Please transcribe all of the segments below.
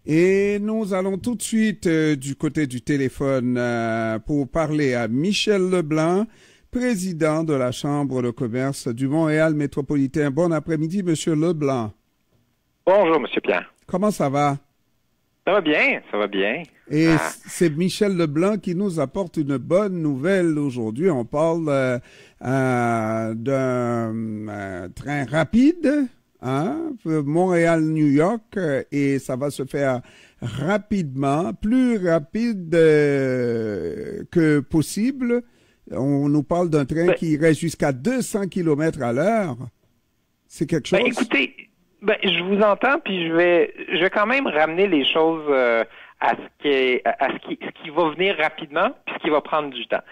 Et nous allons tout de suite du côté du téléphone pour parler à Michel Leblanc, président de la Chambre de commerce du Montréal métropolitain. Bon après-midi, Monsieur Leblanc. Bonjour, Monsieur Pierre. Comment ça va? Ça va bien, ça va bien. Et c'est Michel Leblanc qui nous apporte une bonne nouvelle aujourd'hui. On parle d'un train rapide, Montréal-New York, et ça va se faire rapidement, plus rapide que possible. On nous parle d'un train qui irait jusqu'à 200 km à l'heure. C'est quelque chose? Écoutez, je vous entends, puis je vais quand même ramener les choses à ce qui va venir rapidement, puis ce qui va prendre du temps.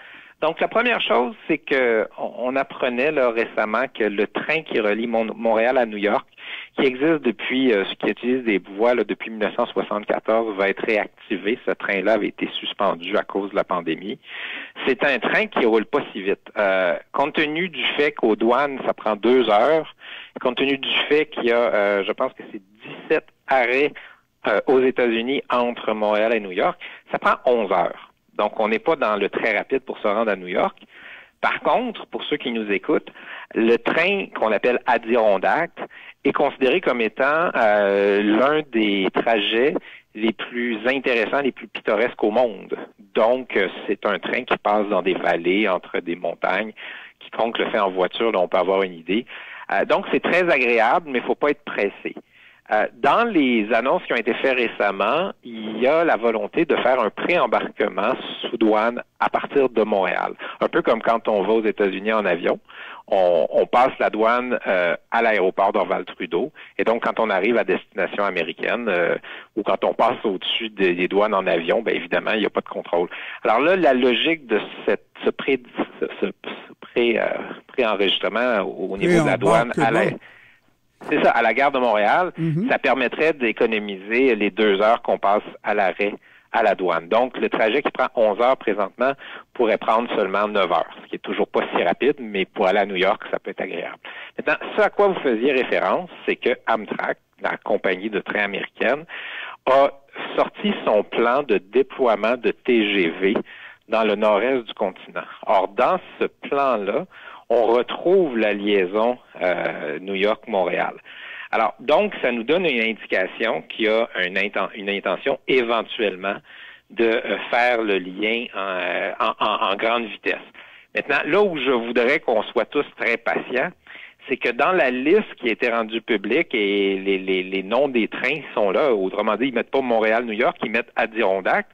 Donc, la première chose, c'est que on apprenait là, récemment que le train qui relie Montréal à New York, qui existe depuis, qui utilise des voies là, depuis 1974, va être réactivé. Ce train-là avait été suspendu à cause de la pandémie. C'est un train qui roule pas si vite. Compte tenu du fait qu'aux douanes, ça prend 2 heures, compte tenu du fait qu'il y a, je pense que c'est 17 arrêts aux États-Unis entre Montréal et New York, ça prend 11 heures. Donc, on n'est pas dans le très rapide pour se rendre à New York. Par contre, pour ceux qui nous écoutent, le train qu'on appelle Adirondack est considéré comme étant l'un des trajets les plus intéressants, les plus pittoresques au monde. Donc, c'est un train qui passe dans des vallées, entre des montagnes. Quiconque le fait en voiture, là, on peut avoir une idée. Donc, c'est très agréable, mais il ne faut pas être pressé. Dans les annonces qui ont été faites récemment, il y a la volonté de faire un pré-embarquement sous douane à partir de Montréal. Un peu comme quand on va aux États-Unis en avion. On passe la douane à l'aéroport d'Orval-Trudeau. Et donc, quand on arrive à destination américaine ou quand on passe au-dessus des douanes en avion, bien évidemment, il n'y a pas de contrôle. Alors là, la logique de ce pré-enregistrement au niveau de la douane c'est ça, à la gare de Montréal, ça permettrait d'économiser les 2 heures qu'on passe à l'arrêt à la douane. Donc, le trajet qui prend 11 heures présentement pourrait prendre seulement 9 heures, ce qui est toujours pas si rapide, mais pour aller à New York, ça peut être agréable. Maintenant, ce à quoi vous faisiez référence, c'est que Amtrak, la compagnie de train américaine, a sorti son plan de déploiement de TGV dans le nord-est du continent. Or, dans ce plan-là, on retrouve la liaison New York-Montréal. Alors, donc, ça nous donne une indication qu'il y a une intention éventuellement de faire le lien en grande vitesse. Maintenant, là où je voudrais qu'on soit tous très patients, c'est que dans la liste qui a été rendue publique et les noms des trains sont là, autrement dit, ils mettent pas Montréal-New York, ils mettent Adirondack,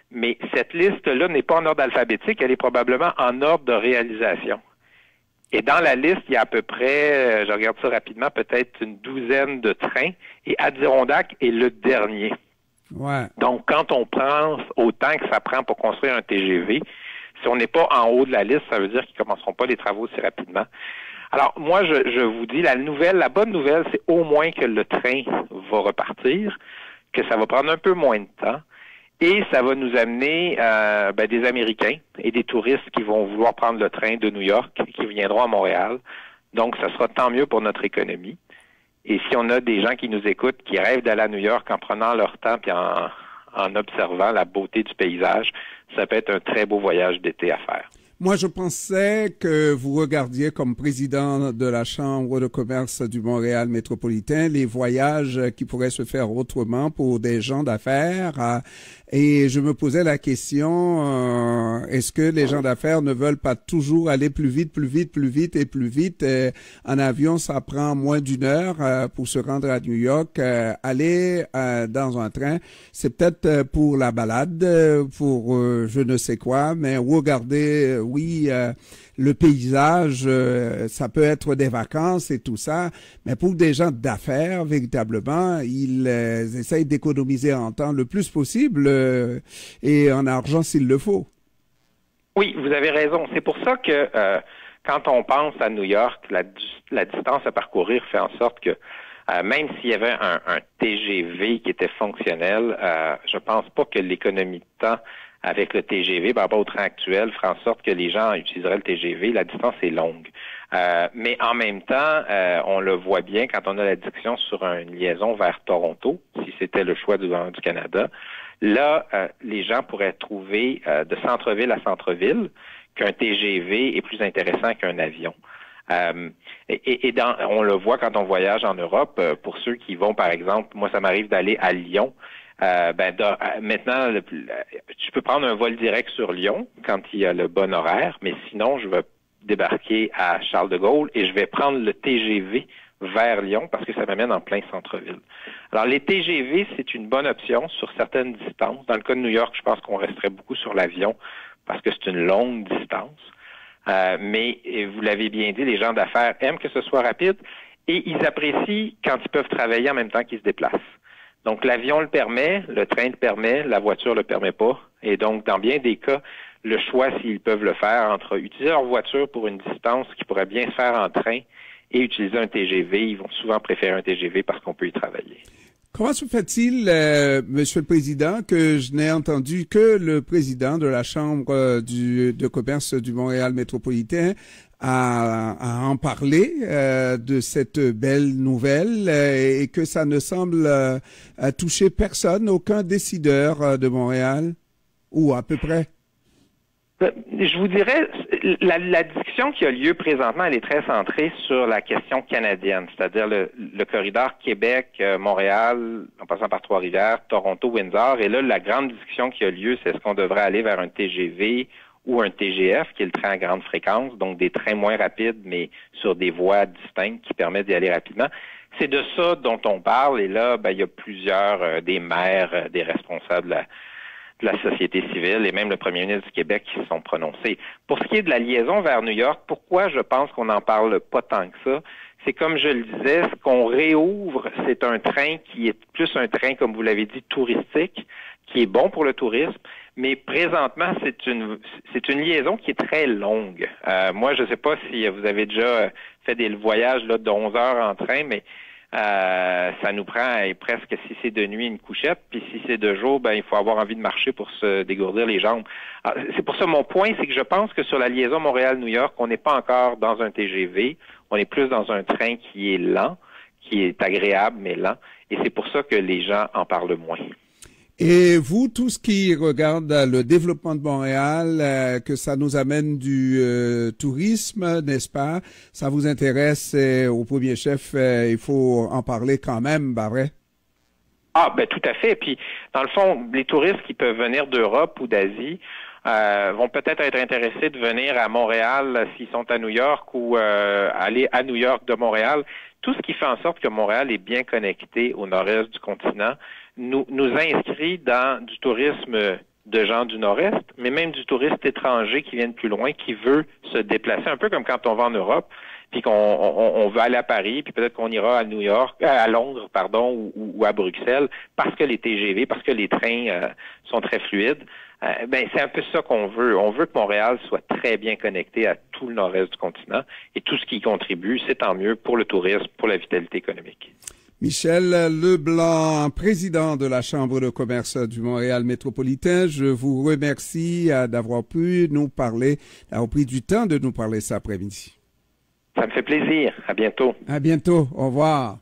mais cette liste-là n'est pas en ordre alphabétique, elle est probablement en ordre de réalisation. Et dans la liste, il y a à peu près, je regarde ça rapidement, peut-être une douzaine de trains. Et Adirondack est le dernier. Ouais. Donc, quand on pense au temps que ça prend pour construire un TGV, si on n'est pas en haut de la liste, ça veut dire qu'ils ne commenceront pas les travaux si rapidement. Alors, moi, je vous dis, la bonne nouvelle, c'est au moins que le train va repartir, que ça va prendre un peu moins de temps. Et ça va nous amener des Américains et des touristes qui vont vouloir prendre le train de New York et qui viendront à Montréal. Donc, ça sera tant mieux pour notre économie. Et si on a des gens qui nous écoutent, qui rêvent d'aller à New York en prenant leur temps et en observant la beauté du paysage, ça peut être un très beau voyage d'été à faire. Moi, je pensais que vous regardiez comme président de la Chambre de commerce du Montréal métropolitain les voyages qui pourraient se faire autrement pour des gens d'affaires. Et je me posais la question, est-ce que les gens d'affaires ne veulent pas toujours aller plus vite et plus vite? En avion, ça prend moins d'1 heure pour se rendre à New York. Aller dans un train, c'est peut-être pour la balade, pour je ne sais quoi, mais regarder... le paysage, ça peut être des vacances et tout ça, mais pour des gens d'affaires, véritablement, ils essayent d'économiser en temps le plus possible et en argent s'il le faut. Oui, vous avez raison. C'est pour ça que quand on pense à New York, la distance à parcourir fait en sorte que même s'il y avait un TGV qui était fonctionnel, je pense pas que l'économie de temps avec le TGV par rapport au train actuel ferait en sorte que les gens utiliseraient le TGV. La distance est longue. Mais en même temps, on le voit bien quand on a la discussion sur une liaison vers Toronto, si c'était le choix du gouvernement du Canada. Là, les gens pourraient trouver de centre-ville à centre-ville qu'un TGV est plus intéressant qu'un avion. On le voit quand on voyage en Europe. Pour ceux qui vont, par exemple, moi, ça m'arrive d'aller à Lyon. Maintenant, tu peux prendre un vol direct sur Lyon quand il y a le bon horaire, mais sinon, je vais débarquer à Charles de Gaulle et je vais prendre le TGV vers Lyon parce que ça m'amène en plein centre-ville. Alors, les TGV, c'est une bonne option sur certaines distances. Dans le cas de New York, je pense qu'on resterait beaucoup sur l'avion parce que c'est une longue distance. Mais vous l'avez bien dit, les gens d'affaires aiment que ce soit rapide et ils apprécient quand ils peuvent travailler en même temps qu'ils se déplacent. Donc, l'avion le permet, le train le permet, la voiture le permet pas. Et donc, dans bien des cas, le choix, s'ils peuvent le faire, entre utiliser leur voiture pour une distance qui pourrait bien se faire en train et utiliser un TGV, ils vont souvent préférer un TGV parce qu'on peut y travailler. Comment se fait-il, Monsieur le Président, que je n'ai entendu que le président de la Chambre de commerce du Montréal métropolitain à en parler de cette belle nouvelle et que ça ne semble toucher personne, aucun décideur de Montréal, ou à peu près? Je vous dirais, la discussion qui a lieu présentement, elle est très centrée sur la question canadienne, c'est-à-dire le corridor Québec-Montréal, en passant par Trois-Rivières, Toronto-Windsor. Et là, la grande discussion qui a lieu, c'est est-ce qu'on devrait aller vers un TGV ou un TGF, qui est le train à grande fréquence, donc des trains moins rapides, mais sur des voies distinctes qui permettent d'y aller rapidement. C'est de ça dont on parle. Et là, il y a plusieurs des maires, des responsables de la société civile et même le premier ministre du Québec qui se sont prononcés. Pour ce qui est de la liaison vers New York, pourquoi je pense qu'on n'en parle pas tant que ça? C'est comme je le disais, ce qu'on réouvre, c'est un train qui est plus un train, comme vous l'avez dit, touristique, qui est bon pour le tourisme, mais présentement, c'est une liaison qui est très longue. Moi, je ne sais pas si vous avez déjà fait des voyages là, de 11 heures en train, mais ça nous prend presque, si c'est de nuit, une couchette, puis si c'est de jour, il faut avoir envie de marcher pour se dégourdir les jambes. Alors, c'est pour ça mon point, c'est que je pense que sur la liaison Montréal-New York, on n'est pas encore dans un TGV, on est plus dans un train qui est lent, qui est agréable mais lent, et c'est pour ça que les gens en parlent moins. Et vous, tout ce qui regarde le développement de Montréal, que ça nous amène du tourisme, n'est-ce pas? Ça vous intéresse au premier chef, il faut en parler quand même, vrai? Tout à fait. Puis, dans le fond, les touristes qui peuvent venir d'Europe ou d'Asie vont peut-être être intéressés de venir à Montréal s'ils sont à New York ou aller à New York de Montréal. Tout ce qui fait en sorte que Montréal est bien connecté au nord-est du continent nous inscrit dans du tourisme de gens du nord-est, mais même du touriste étranger qui vient de plus loin, qui veut se déplacer, un peu comme quand on va en Europe, puis qu'on veut aller à Paris, puis peut-être qu'on ira à New York, à Londres, pardon, ou à Bruxelles, parce que les TGV, parce que les trains sont très fluides. C'est un peu ça qu'on veut. On veut que Montréal soit très bien connecté à tout le nord-est du continent, et tout ce qui y contribue, c'est tant mieux pour le tourisme, pour la vitalité économique. Michel Leblanc, président de la Chambre de commerce du Montréal métropolitain, je vous remercie d'avoir pu nous parler, d'avoir pris du temps de nous parler cet après-midi. Ça me fait plaisir. À bientôt. À bientôt. Au revoir.